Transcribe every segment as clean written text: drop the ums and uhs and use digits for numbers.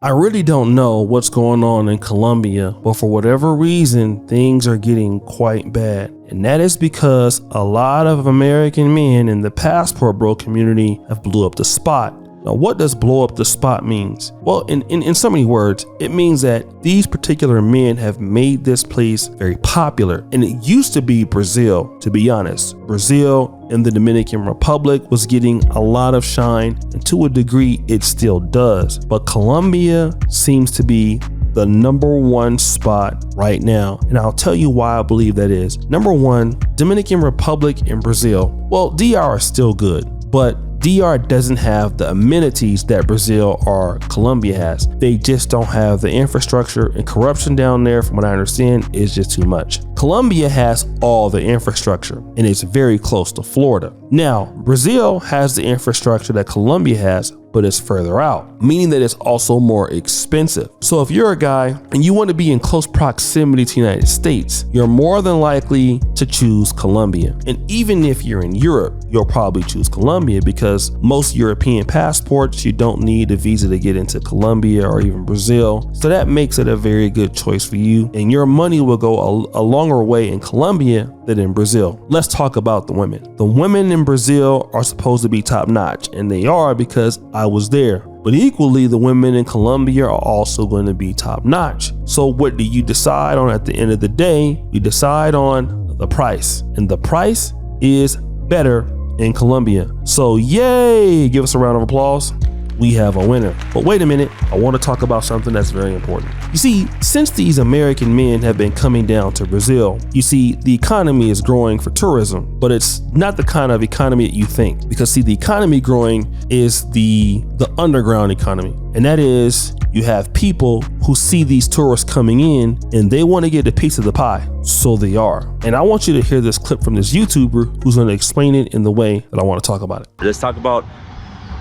I really don't know what's going on in Colombia, but for whatever reason, things are getting quite bad. And that is because a lot of American men in the passport bro community have blew up the spot. Now, what does blow up the spot means? Well, in so many words, it means that these particular men have made this place very popular. And it used to be Brazil, to be honest. Brazil and the Dominican Republic was getting a lot of shine, and to a degree, it still does. But Colombia seems to be the #1 spot right now. And I'll tell you why I believe that is. Number one, Dominican Republic and Brazil. Well, DR is still good, but DR doesn't have the amenities that Brazil or Colombia has. They just don't have the infrastructure, and corruption down there, from what I understand, is just too much. Colombia has all the infrastructure and it's very close to Florida. Now, Brazil has the infrastructure that Colombia has, but it's further out, meaning that it's also more expensive. So if you're a guy and you want to be in close proximity to the United States, you're more than likely to choose Colombia. And even if you're in Europe, you'll probably choose Colombia because most European passports, you don't need a visa to get into Colombia or even Brazil. So that makes it a very good choice for you. And your money will go a longer way in Colombia than in Brazil. Let's talk about the women. The women in Brazil are supposed to be top notch, and they are because I was there. But equally, the women in Colombia are also going to be top notch. So what do you decide on at the end of the day? You decide on the price, and the price is better in Colombia. So yay, give us a round of applause. We have a winner. But wait a minute, I want to talk about something that's very important. You see, since these American men have been coming down to Brazil, you see, the economy is growing for tourism, but it's not the kind of economy that you think. Because see, the economy growing is the underground economy. And that is, you have people who see these tourists coming in and they want to get a piece of the pie. So they are. And I want you to hear this clip from this YouTuber who's going to explain it in the way that I want to talk about it. Let's talk about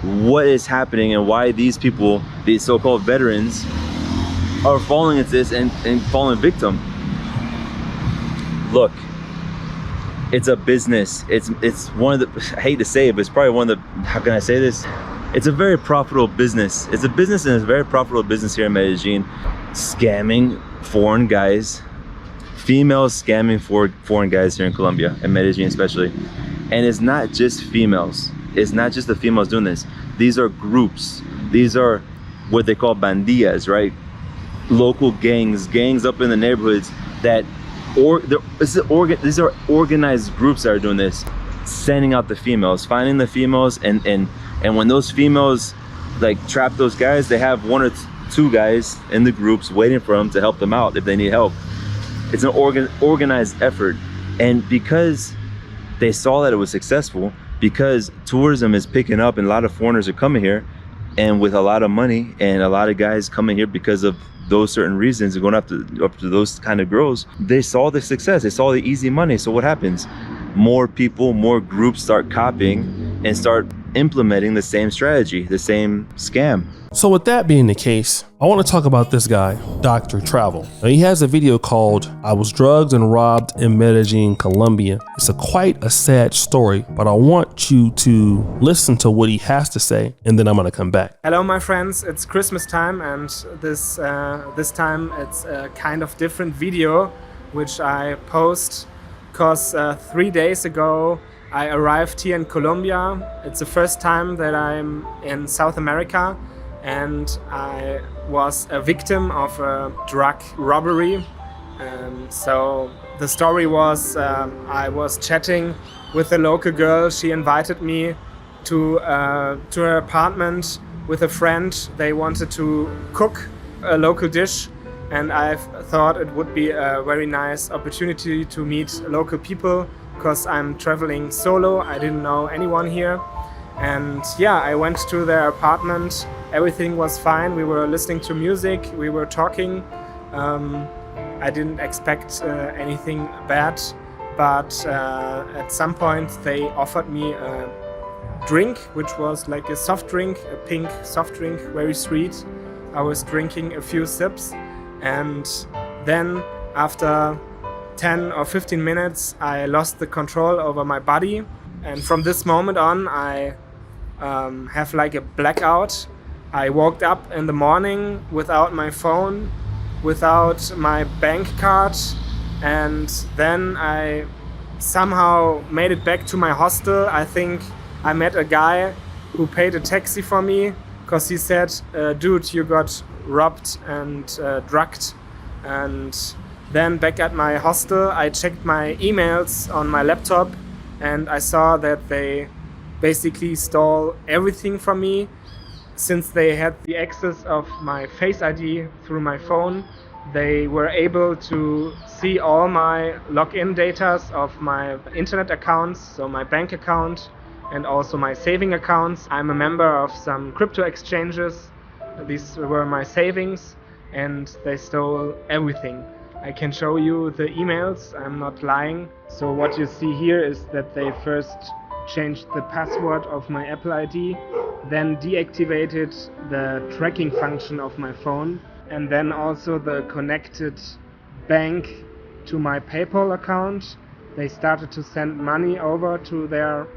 what is happening and why these people, these so-called veterans, are falling into this and falling victim. Look, it's a business. It's one of the, I hate to say it, but it's probably one of the, how can I say this? It's a very profitable business. It's a business, and it's a very profitable business here in Medellin. Scamming foreign guys, females scamming foreign guys here in Colombia, and Medellin especially. And it's not just females. It's not just the females doing this. These are groups. These are what they call bandillas, right? Local gangs up in the neighborhoods that, these are organized groups that are doing this, sending out the females, finding the females, and when those females like trap those guys, they have 1 or 2 guys in the groups waiting for them to help them out if they need help. It's an organized effort, and because they saw that it was successful, because tourism is picking up and a lot of foreigners are coming here, and with a lot of money and a lot of guys coming here because of those certain reasons and going up to those kind of girls, they saw the success, they saw the easy money. So what happens? More people, more groups start copying and start implementing the same strategy, the same scam. So with that being the case, I want to talk about this guy, Dr. Travel. Now, he has a video called "I Was Drugged and Robbed in Medellin, Colombia." It's quite a sad story, but I want you to listen to what he has to say, and then I'm going to come back. Hello, my friends. It's Christmas time, and this time it's a kind of different video, which I post because 3 days ago I arrived here in Colombia. It's the first time that I'm in South America, and I was a victim of a drug robbery. So the story was, I was chatting with a local girl. She invited me to her apartment with a friend. They wanted to cook a local dish, and I thought it would be a very nice opportunity to meet local people because I'm traveling solo. I didn't know anyone here. And yeah, I went to their apartment. Everything was fine. We were listening to music. We were talking. I didn't expect anything bad, but at some point they offered me a drink, which was like a soft drink, a pink soft drink, very sweet. I was drinking a few sips, and then after 10 or 15 minutes, I lost the control over my body. And from this moment on, I have like a blackout, I woke up in the morning without my phone, without my bank card, and then I somehow made it back to my hostel. I think I met a guy who paid a taxi for me because he said, dude, you got robbed and drugged. And then back at my hostel, I checked my emails on my laptop and I saw that they basically stole everything from me. Since they had the access of my Face ID through my phone, they were able to see all my login data of my internet accounts, so my bank account and also my saving accounts. I'm a member of some crypto exchanges. These were my savings and they stole everything. I can show you the emails, I'm not lying. So what you see here is that they first changed the password of my Apple ID, then deactivated the tracking function of my phone, and then also the connected bank to my PayPal account. They started to send money over to their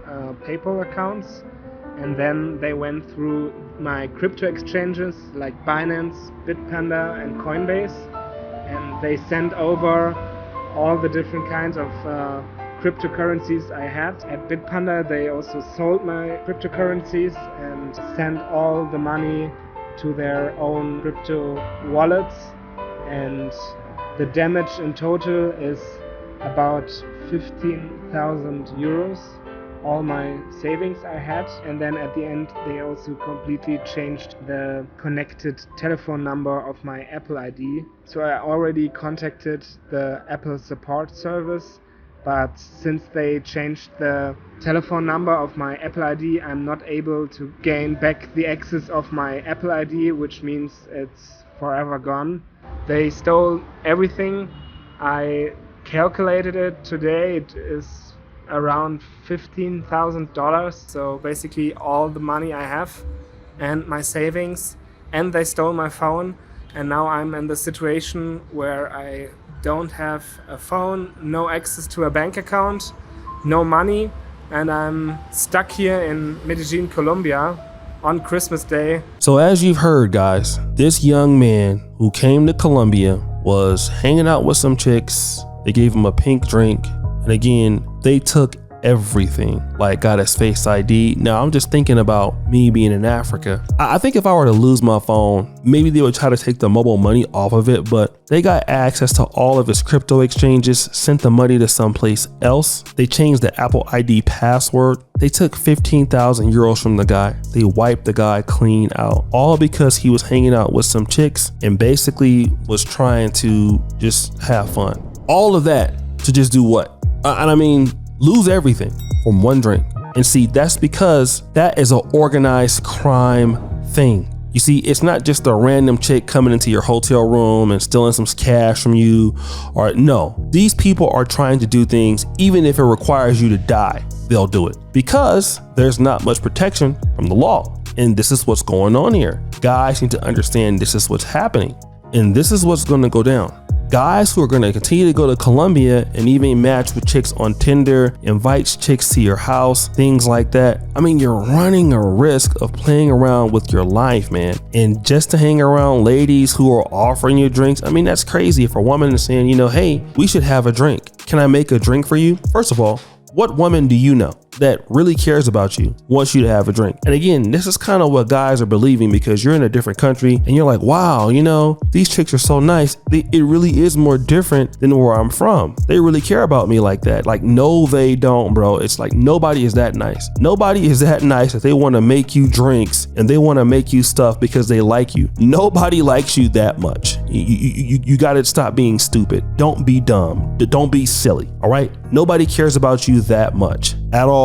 PayPal accounts, and then they went through my crypto exchanges like Binance, Bitpanda and Coinbase, and they sent over all the different kinds of cryptocurrencies I had. At Bitpanda they also sold my cryptocurrencies and sent all the money to their own crypto wallets, and the damage in total is about 15,000 euros, all my savings I had. And then at the end they also completely changed the connected telephone number of my Apple ID. So I already contacted the Apple support service, but since they changed the telephone number of my Apple ID, I'm not able to gain back the access of my Apple ID, which means it's forever gone. They stole everything. I calculated it today, it is around $15,000, so basically all the money I have and my savings, and they stole my phone, and now I'm in the situation where I don't have a phone, no access to a bank account, no money, and I'm stuck here in Medellin, Colombia on Christmas Day. So as you've heard, guys, this young man who came to Colombia was hanging out with some chicks. They gave him a pink drink, and again, they took everything, like got his Face ID. Now I'm just thinking about me being in Africa. I think if I were to lose my phone, maybe they would try to take the mobile money off of it, but they got access to all of his crypto exchanges, sent the money to someplace else. They changed the Apple ID password. They took 15,000 euros from the guy. They wiped the guy clean out, all because he was hanging out with some chicks and basically was trying to just have fun. All of that to just do what? And I mean, lose everything from one drink. And see, that's because that is an organized crime thing. You see, it's not just a random chick coming into your hotel room and stealing some cash from you, or no, these people are trying to do things even if it requires you to die, they'll do it because there's not much protection from the law. And this is what's going on here. Guys need to understand this is what's happening, and this is what's going to go down. Guys who are going to continue to go to Colombia and even match with chicks on Tinder, invites chicks to your house, things like that. I mean, you're running a risk of playing around with your life, man. And just to hang around ladies who are offering you drinks, I mean, that's crazy. If a woman is saying, you know, hey, we should have a drink. Can I make a drink for you? First of all, what woman do you know that really cares about you, wants you to have a drink? And again, this is kind of what guys are believing because you're in a different country and you're like, wow, you know, these chicks are so nice. It really is more different than where I'm from. They really care about me like that. Like, no, they don't, bro. It's like nobody is that nice. Nobody is that nice that they want to make you drinks and they want to make you stuff because they like you. Nobody likes you that much. You got to stop being stupid. Don't be dumb. Don't be silly. All right. Nobody cares about you that much at all.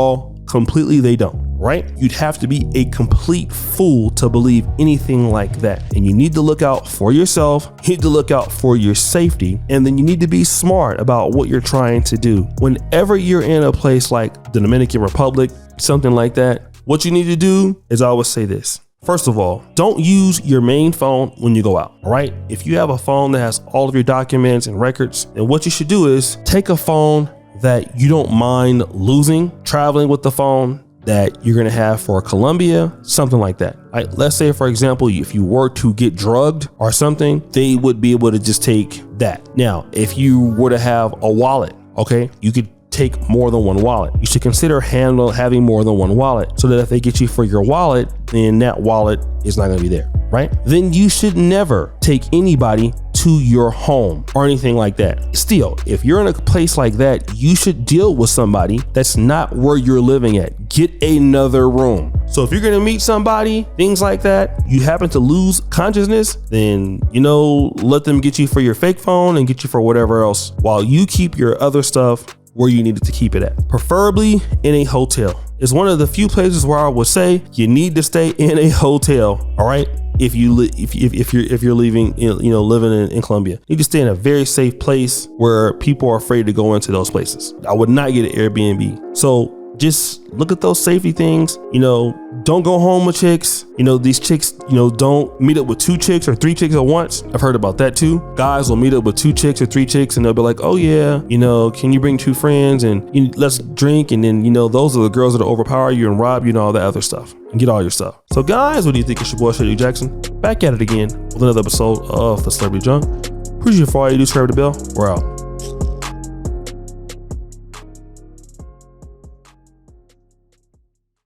Completely, they don't, right? You'd have to be a complete fool to believe anything like that. And you need to look out for yourself. You need to look out for your safety. And then you need to be smart about what you're trying to do. Whenever you're in a place like the Dominican Republic, something like that, what you need to do is I always say this. First of all, don't use your main phone when you go out, all right? If you have a phone that has all of your documents and records, then what you should do is take a phone that you don't mind losing, traveling with the phone. that you're gonna have for Colombia, something like that. Right? Let's say, for example, if you were to get drugged or something, they would be able to just take that. Now, if you were to have a wallet, okay, you could take more than one wallet. You should consider having more than one wallet so that if they get you for your wallet, then that wallet is not gonna be there, right? Then you should never take anybody to your home or anything like that. Still, if you're in a place like that, you should deal with somebody that's not where you're living at. Get another room. So if you're gonna meet somebody, things like that, you happen to lose consciousness, then, you know, let them get you for your fake phone and get you for whatever else while you keep your other stuff where you needed to keep it at, preferably in a hotel. It's one of the few places where I would say you need to stay in a hotel. All right, if you're leaving, you know, living in Colombia, you need to stay in a very safe place where people are afraid to go into those places. I would not get an Airbnb. So just look at those safety things. You know, don't go home with chicks. You know, these chicks, you know, don't meet up with 2 chicks or 3 chicks at once. I've heard about that too. Guys will meet up with 2 chicks or 3 chicks and they'll be like, oh yeah, you know, can you bring 2 friends and let's drink? And then, you know, those are the girls that overpower you and rob you and all that other stuff and get all your stuff. So guys, what do you think? It's your boy, Shady Jackson, back at it again with another episode of The Celebrity Junk. Appreciate you for all you do. Subscribe to the bell. We're out.